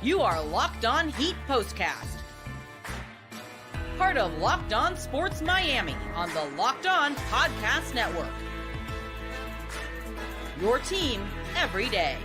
You are Locked On Heat Postcast, part of Locked On Sports Miami on the Locked On Podcast Network. Your team every day.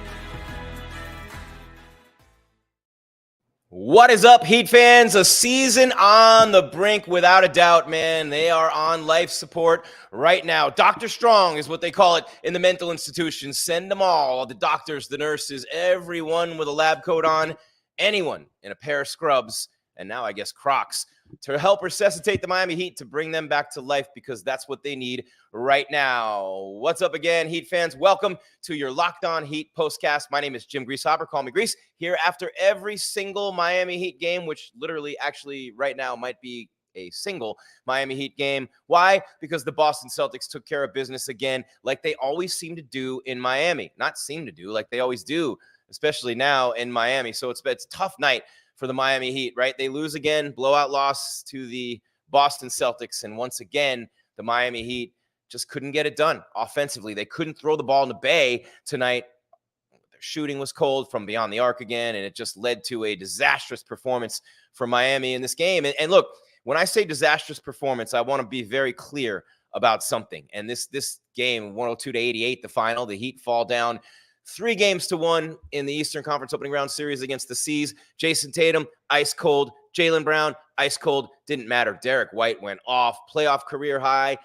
What is up, Heat fans? A season on the brink, without a doubt, man. They are on life support right now. Dr. Strong is what they call it in the mental institutions. Send them all, the doctors, the nurses, everyone with a lab coat on, anyone in a pair of scrubs, and now I guess Crocs, to help resuscitate the Miami Heat, to bring them back to life, because that's what they need right now. What's up again, Heat fans? Welcome to your Locked On Heat postcast. My name is Jim Greasehopper. Call me Grease. Here after every single Miami Heat game, which literally actually right now might be a single Miami Heat game. Why? Because the Boston Celtics took care of business again, like they always seem to do in Miami. Not seem to do, like they always do, especially now in Miami. So it's a tough night for the Miami Heat, right? They lose again, blowout loss to the Boston Celtics. And once again, the Miami Heat just couldn't get it done offensively. They couldn't throw the ball in the bay tonight. Their shooting was cold from beyond the arc again, and it just led to a disastrous performance for Miami in this game. And look, when I say disastrous performance, I want to be very clear about something. And this game, 102-88, the final, the Heat fall down 3-1 in the Eastern Conference opening round series against the C's. Jayson Tatum, ice cold. Jaylen Brown, ice cold. Didn't matter. Derrick White went off. Playoff career high.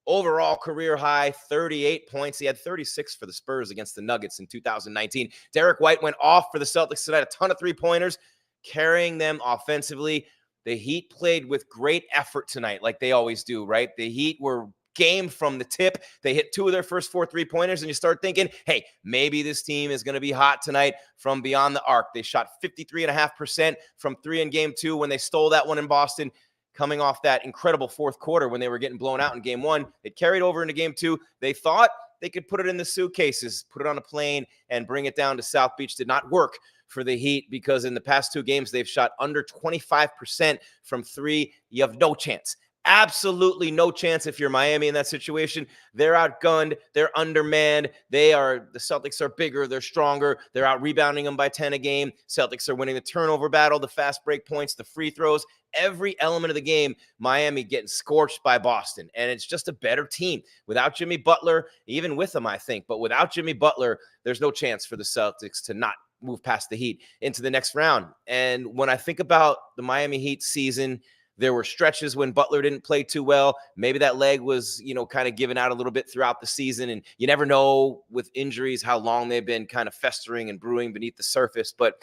Overall career high, 38 points. He had 36 for the Spurs against the Nuggets in 2019. Derrick White went off for the Celtics tonight. A ton of three-pointers, carrying them offensively. The Heat played with great effort tonight, like they always do, right? The Heat were game from the tip. They hit 2 of their first 4 3-pointers, and you start thinking, hey, maybe this team is going to be hot tonight from beyond the arc. They shot 53.5% from 3 in game 2 when they stole that one in Boston, coming off that incredible fourth quarter when they were getting blown out in game 1. It carried over into game 2. They thought they could put it in the suitcases, put it on a plane, and bring it down to South Beach. Did not work for the Heat, because in the past 2 games, they've shot under 25% from 3. You have no chance. Absolutely no chance if you're Miami in that situation. They're outgunned. They're undermanned. The Celtics are bigger. They're stronger. They're out rebounding them by 10 a game. Celtics are winning the turnover battle, the fast break points, the free throws. Every element of the game, Miami getting scorched by Boston. And it's just a better team. Without Jimmy Butler, even with him, I think, but without Jimmy Butler, there's no chance for the Celtics to not move past the Heat into the next round. And when I think about the Miami Heat season, there were stretches when Butler didn't play too well. Maybe that leg was, kind of given out a little bit throughout the season. And you never know with injuries how long they've been kind of festering and brewing beneath the surface. But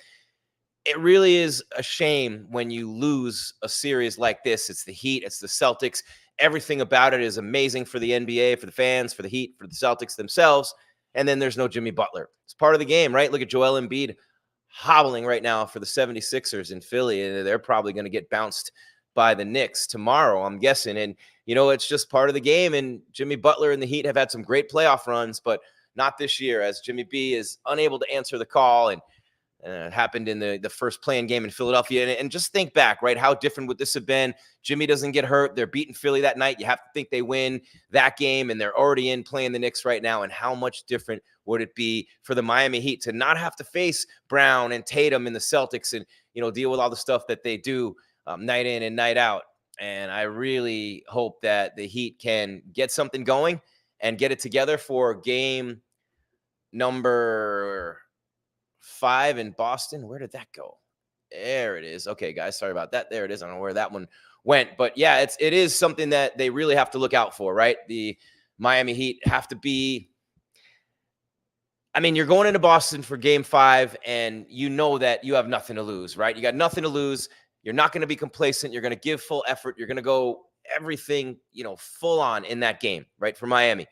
it really is a shame when you lose a series like this. It's the Heat. It's the Celtics. Everything about it is amazing for the NBA, for the fans, for the Heat, for the Celtics themselves. And then there's no Jimmy Butler. It's part of the game, right? Look at Joel Embiid hobbling right now for the 76ers in Philly. And they're probably going to get bounced by the Knicks tomorrow, I'm guessing. And, it's just part of the game. And Jimmy Butler and the Heat have had some great playoff runs, but not this year, as Jimmy B is unable to answer the call. And it happened in the first play-in game in Philadelphia. And just think back, right? How different would this have been? Jimmy doesn't get hurt. They're beating Philly that night. You have to think they win that game, and they're already in playing the Knicks right now. And how much different would it be for the Miami Heat to not have to face Brown and Tatum and the Celtics and, deal with all the stuff that they do night in and night out. And I really hope that the Heat can get something going and get it together for game number 5 in Boston. Where did that go? There it is. Okay, guys, sorry about that. There it is. I don't know where that one went. But yeah, it is something that they really have to look out for, right? The Miami Heat have to be, you're going into Boston for game 5, and you know that you have nothing to lose, right? You got nothing to lose. You're not going to be complacent. You're going to give full effort. You're going to go everything, full on in that game, right, for Miami.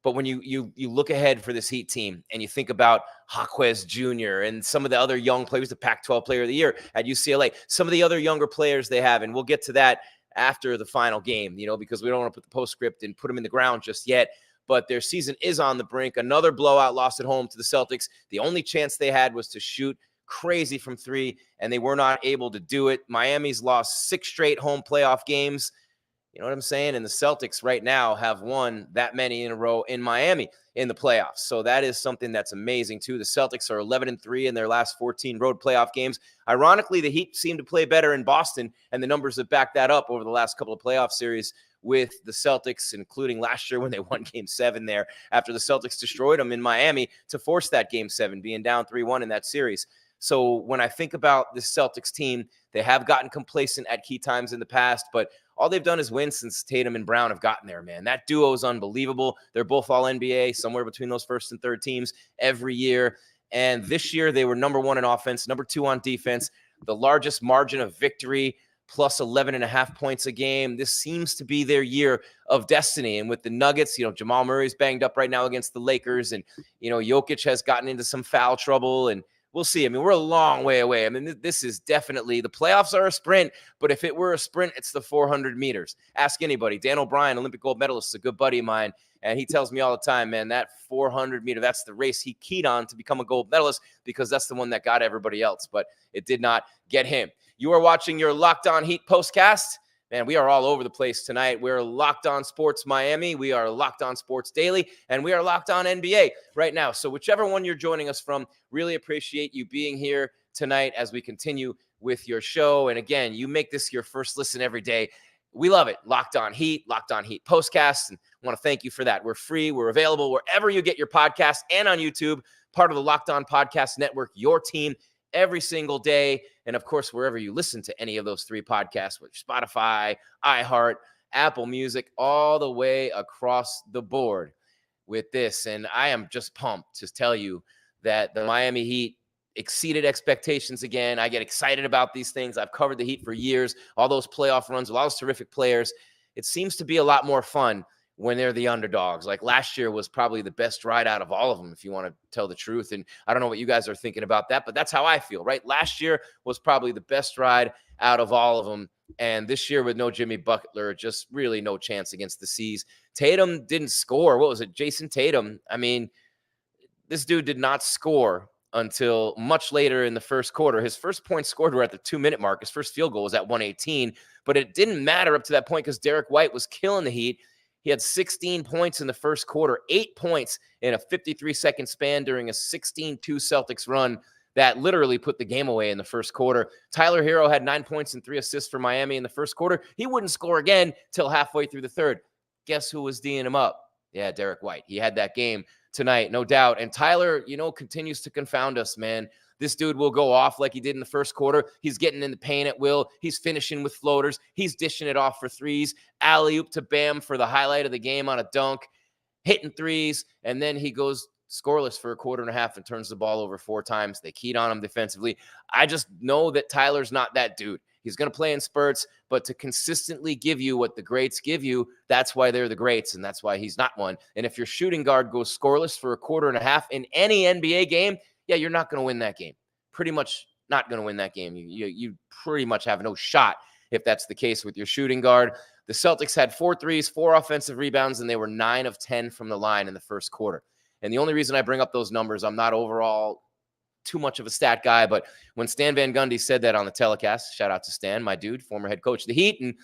But when you look ahead for this Heat team and you think about Jaquez Jr. and some of the other young players, the Pac-12 Player of the Year at UCLA, some of the other younger players they have, and we'll get to that after the final game, because we don't want to put the postscript and put them in the ground just yet. But their season is on the brink. Another blowout loss at home to the Celtics. The only chance they had was to shoot crazy from 3, and they were not able to do it. Miami's lost 6 straight home playoff games. You know what I'm saying? And the Celtics right now have won that many in a row in Miami in the playoffs. So that is something that's amazing too. The Celtics are 11-3 in their last 14 road playoff games. Ironically, the Heat seem to play better in Boston, and the numbers have backed that up over the last couple of playoff series with the Celtics, including last year when they won Game 7 there after the Celtics destroyed them in Miami to force that Game 7, being down 3-1 in that series. So when I think about this Celtics team, they have gotten complacent at key times in the past, but all they've done is win since Tatum and Brown have gotten there, man. That duo is unbelievable. They're both all NBA, somewhere between those first and third teams every year. And this year they were number 1 in offense, number 2 on defense, the largest margin of victory, plus 11.5 points a game. This seems to be their year of destiny. And with the Nuggets, Jamal Murray's banged up right now against the Lakers. And, Jokic has gotten into some foul trouble. And we'll see. I mean, we're a long way away. I mean, this is definitely, the playoffs are a sprint, but if it were a sprint, it's the 400 meters. Ask anybody. Dan O'Brien, Olympic gold medalist, a good buddy of mine, and he tells me all the time, man, that 400 meter, that's the race he keyed on to become a gold medalist because that's the one that got everybody else, but it did not get him. You are watching your Locked On Heat postcast. Man, we are all over the place tonight. We're Locked On Sports Miami. We are Locked On Sports Daily. And we are Locked On NBA right now. So whichever one you're joining us from, really appreciate you being here tonight as we continue with your show. And again, you make this your first listen every day. We love it. Locked On Heat postcast. And I want to thank you for that. We're free. We're available wherever you get your podcasts and on YouTube, part of the Locked On Podcast Network, your team every single day. And of course, wherever you listen to any of those 3 podcasts, with Spotify, iHeart, Apple Music, all the way across the board with this. And I am just pumped to tell you that the Miami Heat exceeded expectations again. I get excited about these things. I've covered the Heat for years, all those playoff runs, a lot of terrific players. It seems to be a lot more fun when they're the underdogs. Like last year was probably the best ride out of all of them, if you want to tell the truth. And I don't know what you guys are thinking about that, but that's how I feel, right? Last year was probably the best ride out of all of them. And this year with no Jimmy Butler, just really no chance against the C's. Tatum didn't score. What was it? Jayson Tatum. I mean, this dude did not score until much later in the first quarter. His first points scored were at the 2-minute mark. His first field goal was at 1:18, but it didn't matter up to that point because Derrick White was killing the Heat. He had 16 points in the first quarter, 8 points in a 53-second span during a 16-2 Celtics run that literally put the game away in the first quarter. Tyler Herro had 9 points and 3 assists for Miami in the first quarter. He wouldn't score again till halfway through the third. Guess who was D'ing him up? Yeah, Derrick White. He had that game tonight, no doubt. And Tyler, continues to confound us, man. This dude will go off like he did in the first quarter. He's getting in the paint at will. He's finishing with floaters. He's dishing it off for threes. Alley-oop to Bam for the highlight of the game on a dunk. Hitting threes. And then he goes scoreless for a quarter and a half and turns the ball over 4 times. They keyed on him defensively. I just know that Tyler's not that dude. He's going to play in spurts, but to consistently give you what the greats give you, that's why they're the greats, and that's why he's not one. And if your shooting guard goes scoreless for a quarter and a half in any NBA game, yeah, you're not going to win that game. Pretty much not going to win that game. You pretty much have no shot if that's the case with your shooting guard. The Celtics had 4 threes, 4 offensive rebounds, and they were 9 of 10 from the line in the first quarter. And the only reason I bring up those numbers, I'm not overall too much of a stat guy, but when Stan Van Gundy said that on the telecast, shout out to Stan, my dude, former head coach of the Heat, and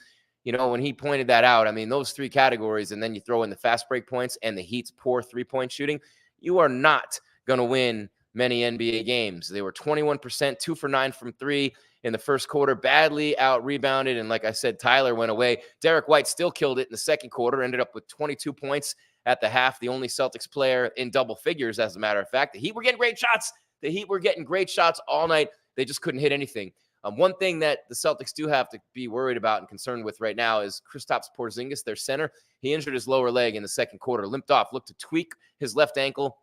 when he pointed that out, I mean, those 3 categories, and then you throw in the fast break points and the Heat's poor 3-point shooting, you are not going to win many NBA games. They were 21%, 2 for 9 from 3 in the first quarter, badly out-rebounded, and like I said, Tyler went away. Derrick White still killed it in the second quarter, ended up with 22 points at the half, the only Celtics player in double figures, as a matter of fact. The Heat were getting great shots. The Heat were getting great shots all night. They just couldn't hit anything. One thing that the Celtics do have to be worried about and concerned with right now is Kristaps Porzingis, their center. He injured his lower leg in the second quarter, limped off, looked to tweak his left ankle,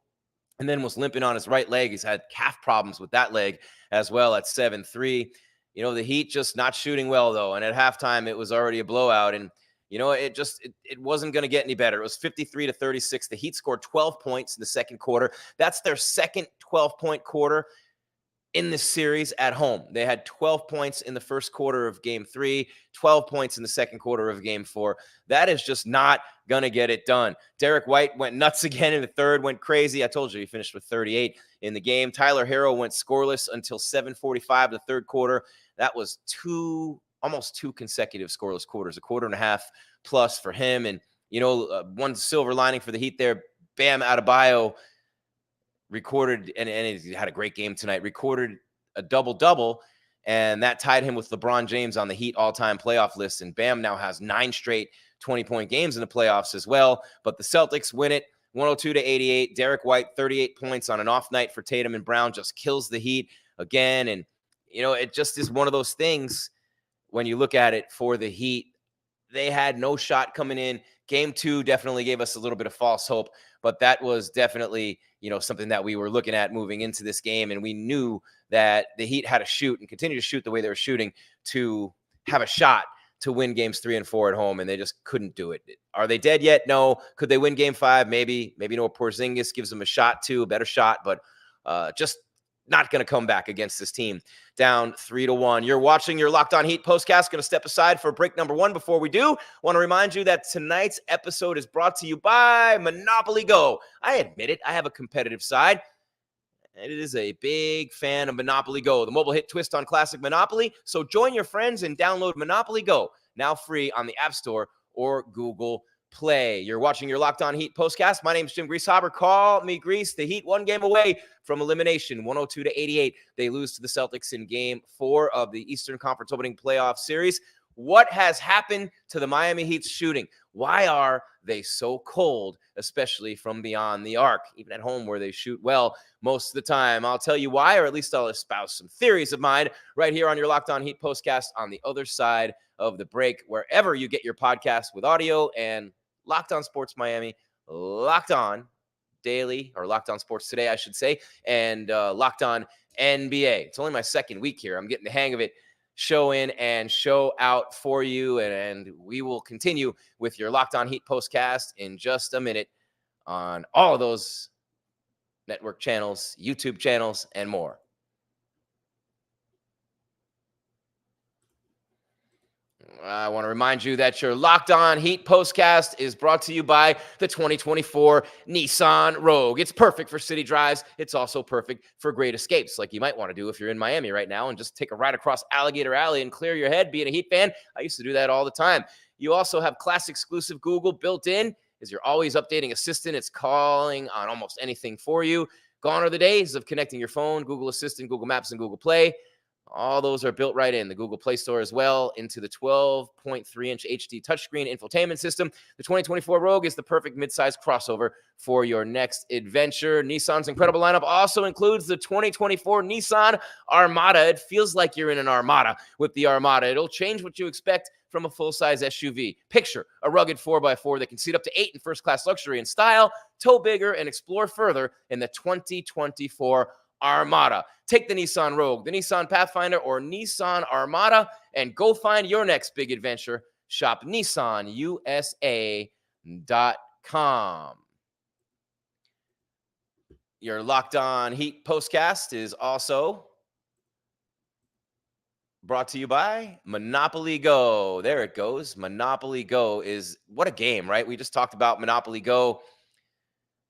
and then was limping on his right leg. He's had calf problems with that leg as well at 7-3. The Heat just not shooting well, though. And at halftime, it was already a blowout. And, it wasn't going to get any better. It was 53-36. The Heat scored 12 points in the second quarter. That's their second 12-point quarter in this series at home. They had 12 points in the first quarter of game 3, 12 points in the second quarter of game 4. That is just not going to get it done. Derrick White went nuts again in the third, went crazy. I told you he finished with 38 in the game. Tyler Herro went scoreless until 7:45 the third quarter. That was 2 almost 2 consecutive scoreless quarters, a quarter and a half plus for him. And, one silver lining for the Heat there, Bam Adebayo recorded, and he had a great game tonight, recorded a double-double, and that tied him with LeBron James on the Heat all-time playoff list. And Bam now has 9 straight 20-point games in the playoffs as well. But the Celtics win it 102-88. Derrick White, 38 points on an off night for Tatum and Brown, just kills the Heat again. And, it just is one of those things when you look at it for the Heat. They had no shot coming in. Game 2 definitely gave us a little bit of false hope, but that was definitely, something that we were looking at moving into this game. And we knew that the Heat had to shoot and continue to shoot the way they were shooting to have a shot to win games 3 and 4 at home, and they just couldn't do it. Are they dead yet? No. Could they win game 5? Maybe. Maybe Porzingis gives them a shot too, a better shot, but just not going to come back against this team down 3-1. You're watching your Locked On Heat postcast. Going to step aside for break number 1. Before we do, want to remind you that tonight's episode is brought to you by Monopoly Go. I admit it, I have a competitive side. And it is a big fan of Monopoly Go, the mobile hit twist on classic Monopoly. So join your friends and download Monopoly Go, now free on the App Store or Google Play. You're watching your Locked On Heat postcast. My name is Jim Greasehaber. Call me Grease. The Heat 1 game away from elimination, 102-88. They lose to the Celtics in game 4 of the Eastern Conference opening playoff series. What has happened to the Miami Heat's shooting? Why are they so cold, especially from beyond the arc, even at home where they shoot well most of the time? I'll tell you why, or at least I'll espouse some theories of mine right here on your Locked On Heat postcast on the other side of the break, wherever you get your podcast with audio, and Locked On Sports Miami, Locked On Daily, or Locked On Sports Today, I should say, and Locked On NBA. It's only my second week here. I'm getting the hang of it. Show in and show out for you, and we will continue with your Locked On Heat postcast in just a minute on all of those network channels, YouTube channels, and more. I want to remind you that your Locked On Heat postcast is brought to you by the 2024 Nissan Rogue. It's perfect for city drives. It's also perfect for great escapes, like you might want to do if you're in Miami right now and just take a ride across Alligator Alley and clear your head. Being a Heat fan, I used to do that all the time. You also have class exclusive Google built in as your always updating assistant. It's calling on almost anything for you. Gone are the days of connecting your phone, Google Assistant, Google Maps, and Google Play. All those are built right in the Google Play Store as well, into the 12.3-inch HD touchscreen infotainment system. The 2024 Rogue is the perfect midsize crossover for your next adventure. Nissan's incredible lineup also includes the 2024 Nissan Armada. It feels like you're in an Armada with the Armada. It'll change what you expect from a full-size SUV. Picture a rugged 4x4 that can seat up to 8 in first-class luxury and style, tow bigger, and explore further in the 2024 Armada. Take the Nissan Rogue, the Nissan Pathfinder, or Nissan Armada, and go find your next big adventure. Shop NissanUSA.com. Your Locked On Heat postcast is also brought to you by Monopoly Go. There it goes. Monopoly Go is, what a game, right? We just talked about Monopoly Go.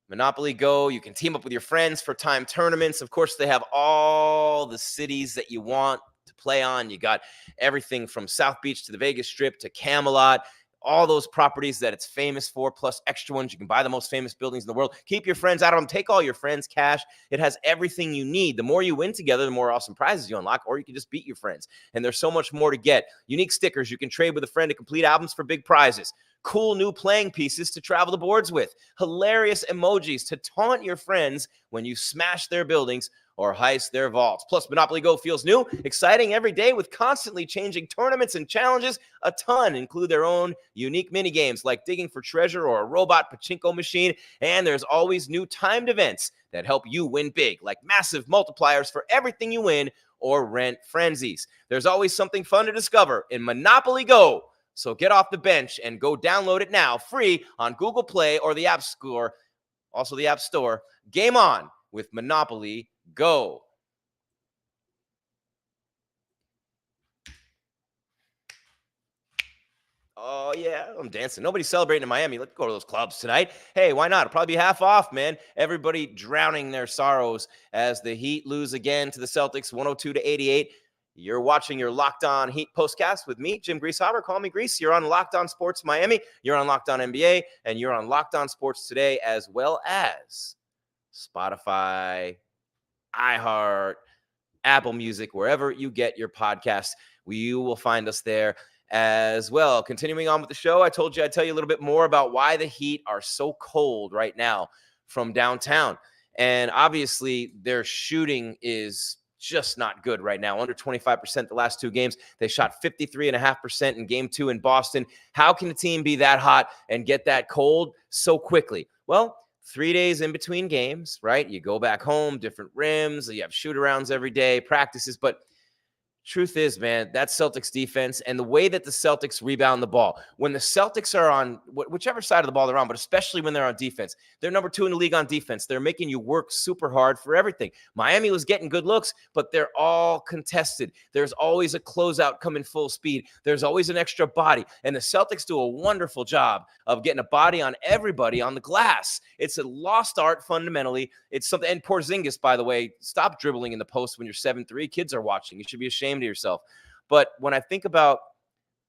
Monopoly Go, you can team up with your friends for time tournaments. Of course, they have all the cities that you want to play on. You got everything from South Beach to the Vegas Strip to Camelot, all those properties that it's famous for, plus extra ones. You can buy the most famous buildings in the world. Keep your friends out of them. Take all your friends' cash. It has everything you need. The more you win together, the more awesome prizes you unlock, or you can just beat your friends. And there's so much more to get. Unique stickers you can trade with a friend to complete albums for big prizes. Cool new playing pieces to travel the boards with. Hilarious emojis to taunt your friends when you smash their buildings or heist their vaults. Plus, Monopoly Go feels new, exciting every day with constantly changing tournaments and challenges. A ton include their own unique mini games like digging for treasure or a robot pachinko machine. And there's always new timed events that help you win big, like massive multipliers for everything you win or rent frenzies. There's always something fun to discover in Monopoly Go. So get off the bench and go download it now, free on Google Play or the App Store, also the App Store. Game on with Monopoly Go. Oh, yeah, I'm dancing. Nobody's celebrating in Miami. Let's go to those clubs tonight. Hey, why not? It'll probably be half off, man. Everybody drowning their sorrows as the Heat lose again to the Celtics, 102-88. You're watching your Locked On Heat postcast with me, Jim Greasehaber. Call me Grease. You're on Locked On Sports Miami. You're on Locked On NBA. And you're on Locked On Sports Today, as well as Spotify, iHeart, Apple Music, wherever you get your podcasts. You will find us there as well. Continuing on with the show, I told you I'd tell you a little bit more about why the Heat are so cold right now from downtown. And obviously, their shooting is just not good right now. Under 25% the last two games. They shot 53.5% in game 2 in Boston. How can a team be that hot and get that cold so quickly? Well, 3 days in between games, right? You go back home, different rims, you have shoot-arounds every day, practices, but truth is, man, that Celtics defense and the way that the Celtics rebound the ball, when the Celtics are on whichever side of the ball they're on, but especially when they're on defense, they're number 2 in the league on defense. They're making you work super hard for everything. Miami was getting good looks, but they're all contested. There's always a closeout coming full speed. There's always an extra body. And the Celtics do a wonderful job of getting a body on everybody on the glass. It's a lost art fundamentally. It's something, and Porzingis, by the way, stop dribbling in the post when you're 7'3". Kids are watching. You should be ashamed of yourself. But when I think about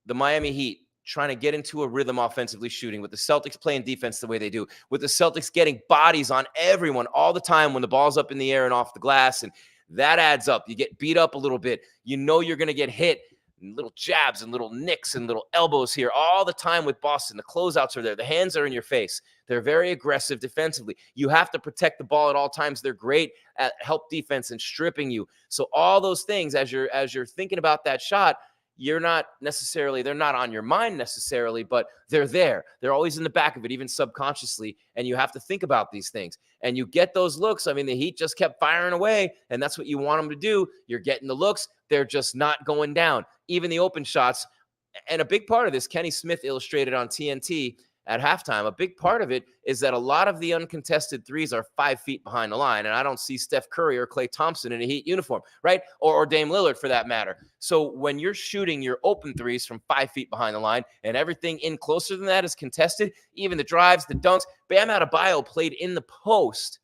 the Miami Heat trying to get into a rhythm offensively shooting, with the Celtics playing defense the way they do, with the Celtics getting bodies on everyone all the time when the ball's up in the air and off the glass, and that adds up. You get beat up a little bit. You know you're going to get hit. Little jabs and little nicks and little elbows here all the time with Boston. The closeouts are there. The hands are in your face. They're very aggressive defensively. You have to protect the ball at all times. They're great at help defense and stripping you. So all those things, as you're thinking about that shot, they're not on your mind necessarily, but they're there. They're always in the back of it, even subconsciously, and you have to think about these things. And you get those looks. I mean, the Heat just kept firing away, and that's what you want them to do. You're getting the looks. They're just not going down. Even the open shots. And a big part of this, Kenny Smith illustrated on TNT at halftime, a big part of it is that a lot of the uncontested threes are 5 feet behind the line. And I don't see Steph Curry or Klay Thompson in a Heat uniform, right? Or Dame Lillard for that matter. So when you're shooting your open threes from 5 feet behind the line and everything in closer than that is contested, even the drives, the dunks, Bam Adebayo played in the post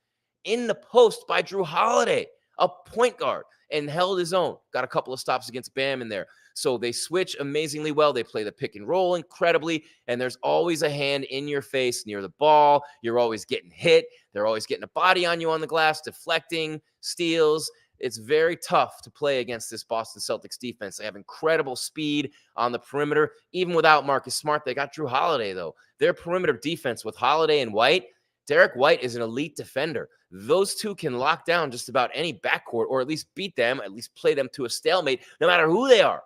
by Drew Holiday, a point guard, and held his own. Got a couple of stops against Bam in there. So they switch amazingly well. They play the pick and roll incredibly, and there's always a hand in your face near the ball. You're always getting hit. They're always getting a body on you on the glass, deflecting, steals. It's very tough to play against this Boston Celtics defense. They have incredible speed on the perimeter, even without Marcus Smart. They got Drew Holiday, though. Their perimeter defense with Holiday and White, Derrick White is an elite defender. Those two can lock down just about any backcourt, or at least beat them, at least play them to a stalemate, no matter who they are.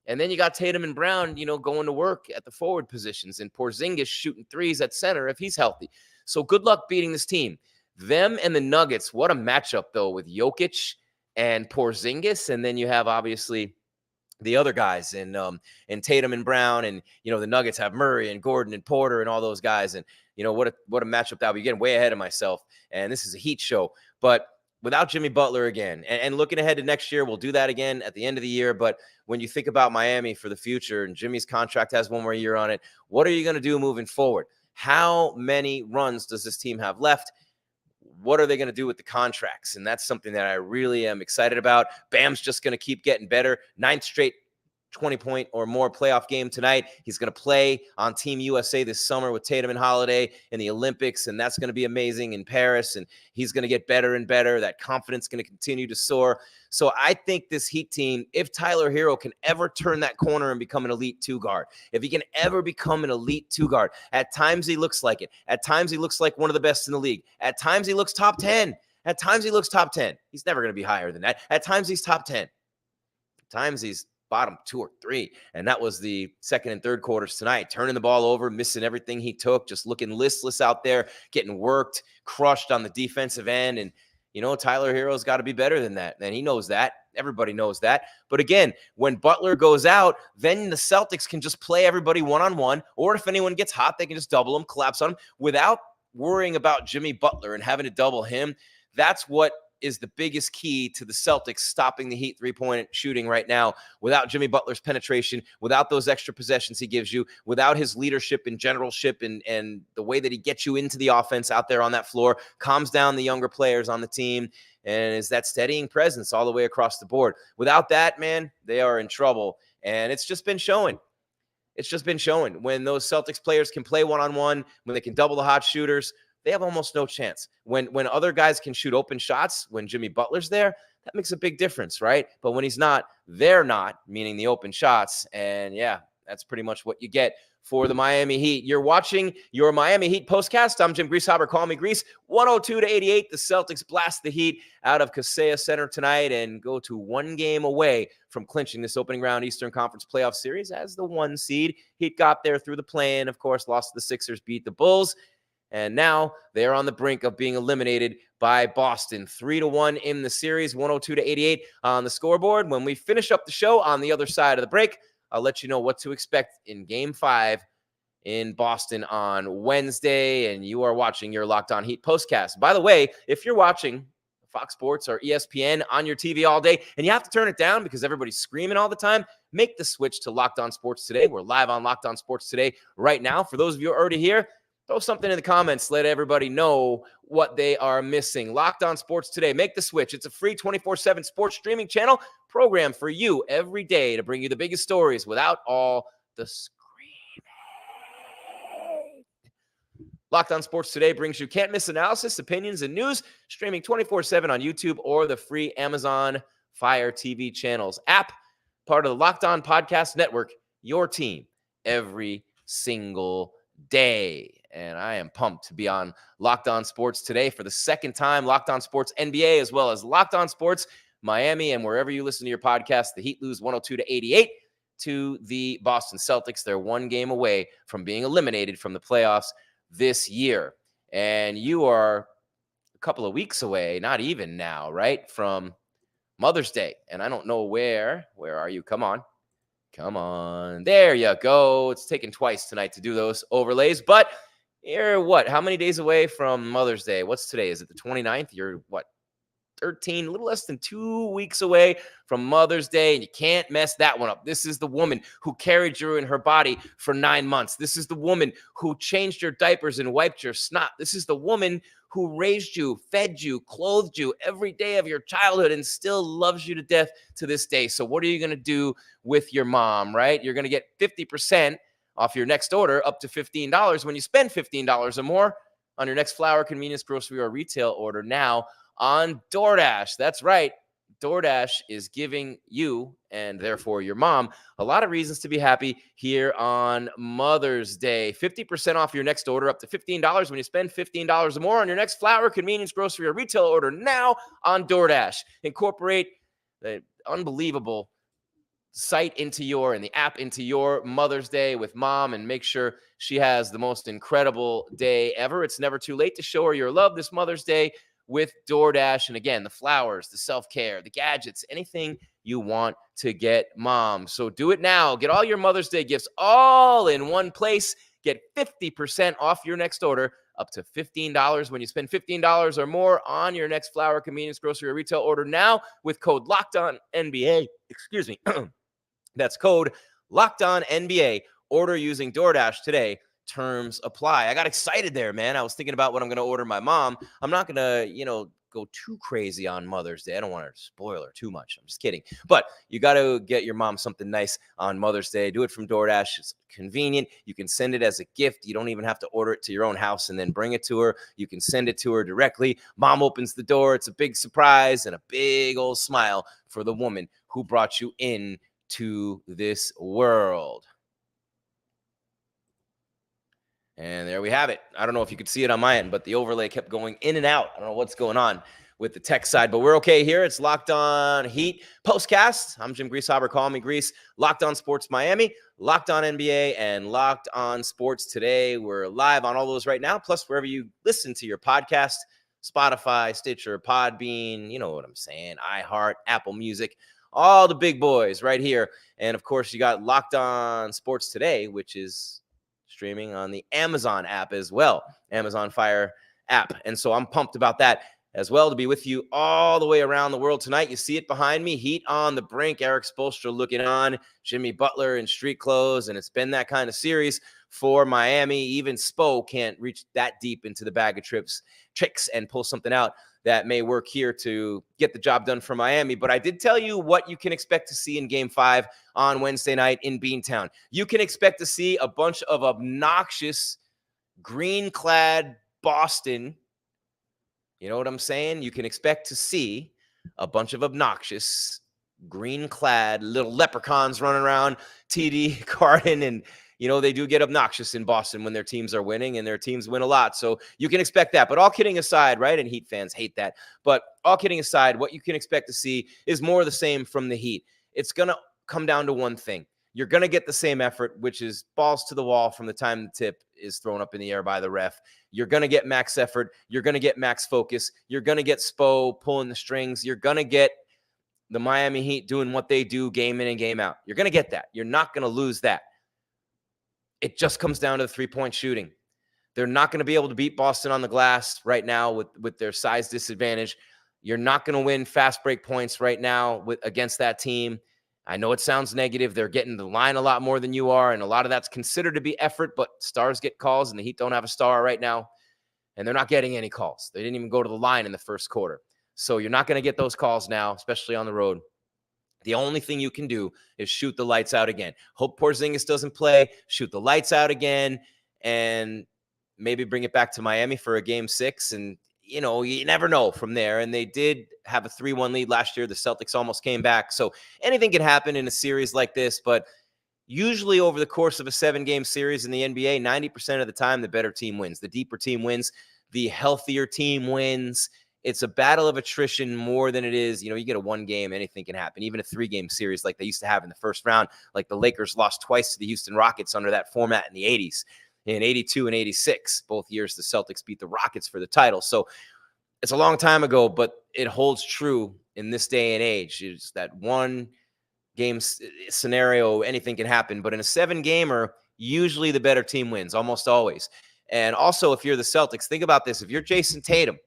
And then you got Tatum and Brown, going to work at the forward positions, and Porzingis shooting threes at center if he's healthy. So good luck beating this team. Them and the Nuggets, what a matchup, though, with Jokic and Porzingis. And then you have, obviously, the other guys and Tatum and Brown. And, the Nuggets have Murray and Gordon and Porter and all those guys. And, what a matchup that would be. Getting way ahead of myself. And this is a Heat show. But without Jimmy Butler again, and looking ahead to next year, we'll do that again at the end of the year. But when you think about Miami for the future, and Jimmy's contract has one more year on it, what are you going to do moving forward? How many runs does this team have left? What are they going to do with the contracts? And that's something that I really am excited about. Bam's just going to keep getting better. 9th straight 20-point or more playoff game tonight. He's going to play on Team USA this summer with Tatum and Holiday in the Olympics, and that's going to be amazing in Paris, and he's going to get better and better. That confidence is going to continue to soar. So I think this Heat team, if Tyler Herro can ever turn that corner and become an elite 2 guard, if he can ever become an elite 2 guard, at times he looks like it. At times he looks like one of the best in the league. At times he looks top 10. At times he looks top 10. He's never going to be higher than that. At times he's top 10. At times he's bottom 2 or 3. And that was the second and third quarters tonight. Turning the ball over, missing everything he took, just looking listless out there, getting worked, crushed on the defensive end. And, Tyler Herro's got to be better than that. And he knows that. Everybody knows that. But again, when Butler goes out, then the Celtics can just play everybody one-on-one. Or if anyone gets hot, they can just double them, collapse on them without worrying about Jimmy Butler and having to double him. That's what is the biggest key to the Celtics stopping the Heat three-point shooting right now. Without Jimmy Butler's penetration, without those extra possessions he gives you, without his leadership and generalship and the way that he gets you into the offense out there on that floor, calms down the younger players on the team, and is that steadying presence all the way across the board. Without that, man, they are in trouble. And it's just been showing. It's just been showing. When those Celtics players can play one-on-one, when they can double the hot shooters, they have almost no chance. When other guys can shoot open shots, when Jimmy Butler's there, that makes a big difference, right? But when he's not, they're not, meaning the open shots. And yeah, that's pretty much what you get for the Miami Heat. You're watching your Miami Heat postcast. I'm Jim Greasehaber. Call me Grease. 102-88. The Celtics blast the Heat out of Kaseya Center tonight and go to one game away from clinching this opening round Eastern Conference playoff series as the 1 seed. Heat got there through the play-in, of course, lost to the Sixers, beat the Bulls. And now they're on the brink of being eliminated by Boston. 3-1 in the series, 102-88 on the scoreboard. When we finish up the show on the other side of the break, I'll let you know what to expect in Game 5 in Boston on Wednesday. And you are watching your Locked On Heat postcast. By the way, if you're watching Fox Sports or ESPN on your TV all day and you have to turn it down because everybody's screaming all the time, make the switch to Locked On Sports Today. We're live on Locked On Sports Today right now. For those of you who are already here, throw something in the comments. Let everybody know what they are missing. Locked On Sports Today. Make the switch. It's a free 24/7 sports streaming channel programmed for you every day to bring you the biggest stories without all the screaming. Locked On Sports Today brings you can't-miss analysis, opinions, and news, streaming 24/7 on YouTube or the free Amazon Fire TV channels app, part of the Locked On Podcast Network, your team every single day. And I am pumped to be on Locked On Sports Today for the second time. Locked On Sports NBA, as well as Locked On Sports Miami, and wherever you listen to your podcast. The Heat lose 102-88 to the Boston Celtics. They're one game away from being eliminated from the playoffs this year. And you are a couple of weeks away, not even now, right, from Mother's Day. And I don't know where are you? Come on. There you go. It's taken twice tonight to do those overlays, but you're how many days away from Mother's Day? What's today? Is it the 29th? You're 13, a little less than 2 weeks away from Mother's Day, and you can't mess that one up. This is the woman who carried you in her body for 9 months. This is the woman who changed your diapers and wiped your snot. This is the woman who raised you, fed you, clothed you every day of your childhood and still loves you to death to this day. So what are you going to do with your mom, right? You're going to get 50% off your next order, up to $15 when you spend $15 or more on your next flour, convenience, grocery, or retail order now on DoorDash. That's right. DoorDash is giving you, and therefore your mom, a lot of reasons to be happy here on Mother's Day. 50% off your next order, up to $15 when you spend $15 or more on your next flour, convenience, grocery, or retail order now on DoorDash. Incorporate the unbelievable site and the app into your Mother's Day with mom, and make sure she has the most incredible day ever. It's never too late to show her your love this Mother's Day with DoorDash. And again, the flowers, the self-care, the gadgets, anything you want to get mom. So do it now. Get all your Mother's Day gifts all in one place. Get 50% off your next order, up to $15 when you spend $15 or more on your next flour, convenience, grocery, or retail order now with code LOCKEDONNBA. Excuse me. That's code LOCKEDONNBA. Order using DoorDash today. Terms apply. I got excited there, man. I was thinking about what I'm going to order my mom. I'm not going to, go too crazy on Mother's Day. I don't want to spoil her too much. I'm just kidding. But you got to get your mom something nice on Mother's Day. Do it from DoorDash. It's convenient. You can send it as a gift. You don't even have to order it to your own house and then bring it to her. You can send it to her directly. Mom opens the door. It's a big surprise and a big old smile for the woman who brought you in to this world. And there we have it. I don't know if you could see it on my end, but the overlay kept going in and out. I don't know what's going on with the tech side, but we're okay here. It's Locked On Heat postcast. I'm Jim Greasehaber. Call me Grease. Locked On Sports Miami, Locked On NBA, and Locked On Sports Today. We're live on all those right now, plus wherever you listen to your podcast, Spotify, Stitcher, Podbean, you know what I'm saying, iHeart, Apple Music, all the big boys right here. And, of course, you got Locked On Sports Today, which is streaming on the Amazon app as well, Amazon Fire app. And so I'm pumped about that. as well to be with you all the way around the world tonight. You see it behind me, Heat on the brink. Eric Spoelstra looking on, Jimmy Butler in street clothes, and it's been that kind of series for Miami. Even Spo can't reach that deep into the bag of tricks and pull something out that may work here to get the job done for Miami. But I did tell you what you can expect to see in Game 5 on Wednesday night in Beantown. You can expect to see a bunch of obnoxious green-clad Boston. You know what I'm saying? You can expect to see a bunch of obnoxious green-clad little leprechauns running around TD Garden, and they do get obnoxious in Boston when their teams are winning, and their teams win a lot. So you can expect that. But all kidding aside, right? And Heat fans hate that. But all kidding aside, what you can expect to see is more of the same from the Heat. It's going to come down to one thing. You're going to get the same effort, which is balls to the wall from the time the tip is thrown up in the air by the ref. You're going to get max effort. You're going to get max focus. You're going to get Spo pulling the strings. You're going to get the Miami Heat doing what they do game in and game out. You're going to get that. You're not going to lose that. It just comes down to the three-point shooting. They're not going to be able to beat Boston on the glass right now with their size disadvantage. You're not going to win fast break points right now against that team. I know it sounds negative. They're getting the line a lot more than you are, and a lot of that's considered to be effort, but stars get calls, and the Heat don't have a star right now, and they're not getting any calls. They didn't even go to the line in the first quarter. So you're not going to get those calls now, especially on the road. The only thing you can do is shoot the lights out again. Hope Porzingis doesn't play, shoot the lights out again, and maybe bring it back to Miami for a Game 6, and you never know from there. And they did have a 3-1 lead last year. The Celtics almost came back. So anything can happen in a series like this. But usually over the course of a 7-game series in the NBA, 90% of the time, the better team wins. The deeper team wins. The healthier team wins. It's a battle of attrition more than it is, you get a 1 game, anything can happen. Even a 3-game series like they used to have in the first round, like the Lakers lost twice to the Houston Rockets under that format in the 80s. In 82 and 86, both years the Celtics beat the Rockets for the title. So it's a long time ago, but it holds true in this day and age. It's that 1-game scenario, anything can happen. But in a 7-gamer, usually the better team wins, almost always. And also, if you're the Celtics, think about this. If you're Jayson Tatum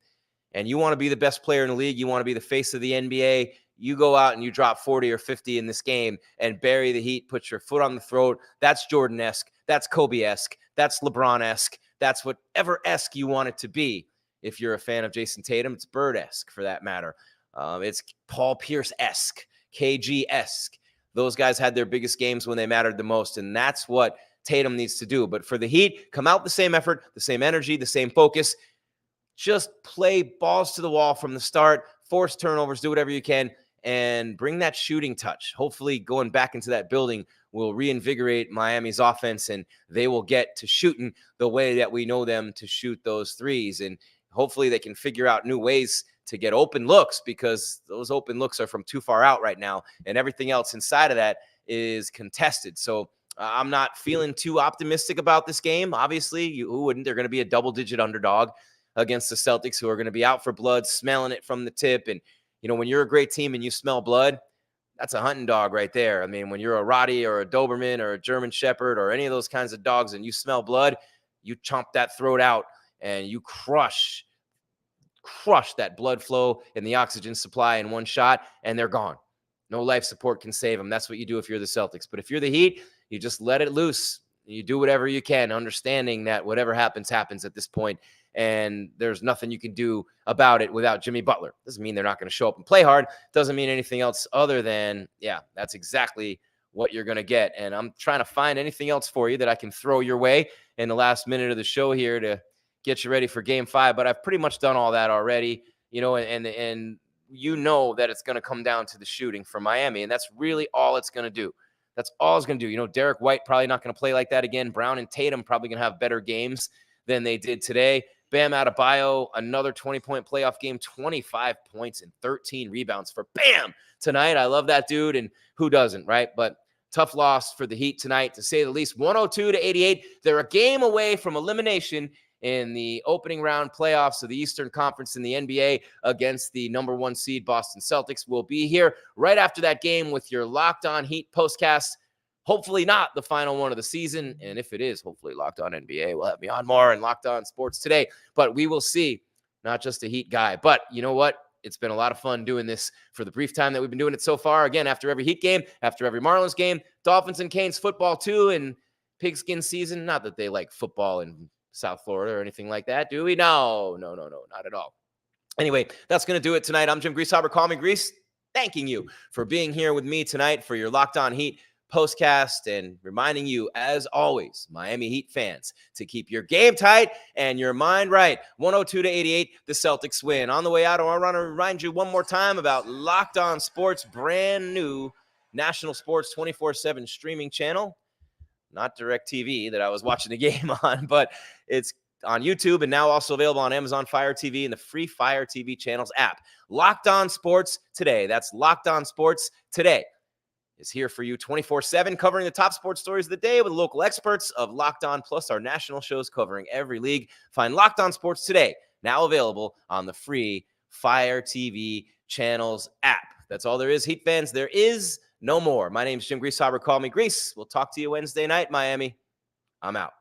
and you want to be the best player in the league, you want to be the face of the NBA, you go out and you drop 40 or 50 in this game and bury the Heat, put your foot on the throat. That's Jordan-esque. That's Kobe-esque. That's LeBron-esque. That's whatever-esque you want it to be. If you're a fan of Jayson Tatum, it's Bird-esque for that matter. It's Paul Pierce-esque, KG-esque. Those guys had their biggest games when they mattered the most, and that's what Tatum needs to do. But for the Heat, come out the same effort, the same energy, the same focus. Just play balls to the wall from the start, force turnovers, do whatever you can, and bring that shooting touch. Hopefully going back into that building will reinvigorate Miami's offense, and they will get to shooting the way that we know them to shoot those threes. And hopefully they can figure out new ways to get open looks, because those open looks are from too far out right now, and everything else inside of that is contested. So I'm not feeling too optimistic about this game. Obviously, who wouldn't? They're going to be a double-digit underdog against the Celtics, who are going to be out for blood, smelling it from the tip. And, when you're a great team and you smell blood, that's a hunting dog right there. I mean, when you're a Roddy or a Doberman or a German Shepherd or any of those kinds of dogs and you smell blood, you chomp that throat out and you crush that blood flow and the oxygen supply in one shot, and they're gone. No life support can save them. That's what you do if you're the Celtics. But if you're the Heat, you just let it loose. You do whatever you can, understanding that whatever happens at this point, and there's nothing you can do about it without Jimmy Butler. Doesn't mean they're not going to show up and play hard. Doesn't mean anything else other than, that's exactly what you're going to get. And I'm trying to find anything else for you that I can throw your way in the last minute of the show here to get you ready for Game 5. But I've pretty much done all that already, and that it's going to come down to the shooting for Miami. And that's really all it's going to do. That's all it's going to do. Derrick White probably not going to play like that again. Brown and Tatum probably going to have better games than they did today. Bam Adebayo, another 20-point playoff game, 25 points and 13 rebounds for Bam tonight. I love that dude, and who doesn't, right? But tough loss for the Heat tonight, to say the least. 102-88. They're a game away from elimination in the opening round playoffs of the Eastern Conference in the NBA against the number 1 seed Boston Celtics. We'll be here right after that game with your Locked On Heat postcast. Hopefully not the final one of the season. And if it is, hopefully Locked On NBA will have me on more and Locked On Sports Today. But we will see. not just a Heat guy. But you know what? It's been a lot of fun doing this for the brief time that we've been doing it so far. Again, after every Heat game, after every Marlins game, Dolphins and Canes football too, and pigskin season. Not that they like football in South Florida or anything like that, do we? No, not at all. Anyway, that's going to do it tonight. I'm Jim Greasehaber. Call me Grease. Thanking you for being here with me tonight for your Locked On Heat postcast, and reminding you, as always, Miami Heat fans, to keep your game tight and your mind right. 102-88, the Celtics win. On the way out, I want to remind you one more time about Locked On Sports, brand new national sports 24/7 streaming channel. Not DirecTV that I was watching the game on, but it's on YouTube and now also available on Amazon Fire TV and the free Fire TV channels app. Locked On Sports Today. That's Locked On Sports Today. Is here for you 24/7, covering the top sports stories of the day with local experts of Locked On, plus our national shows covering every league. Find Locked On Sports Today, now available on the free Fire TV channels app. That's all there is, Heat fans. There is no more. My name's Jim Greasehaber. Call me Grease. We'll talk to you Wednesday night, Miami. I'm out.